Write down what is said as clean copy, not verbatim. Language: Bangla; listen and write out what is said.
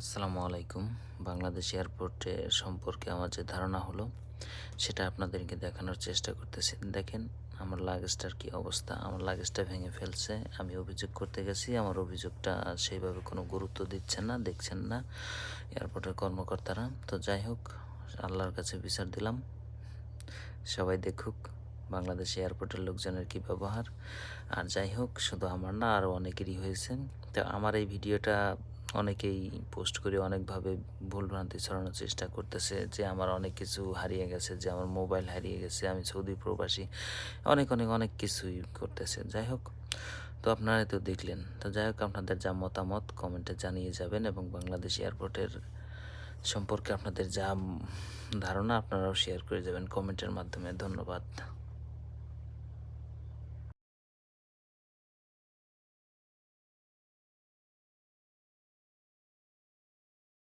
আসসালামু আলাইকুম। বাংলাদেশ এয়ারপোর্টে সম্পর্কে আমার যে ধারণা হলো, সেটা আপনাদেরকে দেখানোর চেষ্টা করতেছি। দেখেন আমার লাগেজটার কি অবস্থা। আমার লাগেজটা ভেঙে ফেলছে। আমি অভিযোগ করতে গেছি। আমার অভিযোগটা সেইভাবে কোনো গুরুত্ব দিচ্ছেন না, দেখছেন না এয়ারপোর্টের কর্মকর্তারা। তো যাই হোক, আল্লাহর কাছে বিচার দিলাম। সবাই দেখুক বাংলাদেশ এয়ারপোর্টের লোকজনের কি ব্যবহার। আর যাই হোক, শুধু আমার না, আরও অনেকেরই হয়েছে। তো আমার এই ভিডিওটা অনেকেই পোস্ট করে অনেকভাবে ভুলভ্রান্তি ছড়ানোর চেষ্টা করতেছে যে আমার অনেক কিছু হারিয়ে গেছে, যে আমার মোবাইল হারিয়ে গেছে, আমি সৌদি প্রবাসী, অনেক অনেক অনেক কিছুই করতেছে। যাই হোক, তো আপনারাই তো দেখলেন। তো যাই হোক, আপনাদের যা মতামত কমেন্টে জানিয়ে যাবেন, এবং বাংলাদেশ এয়ারপোর্টের সম্পর্কে আপনাদের যা ধারণা আপনারাও শেয়ার করে যাবেন কমেন্টের মাধ্যমে। ধন্যবাদ।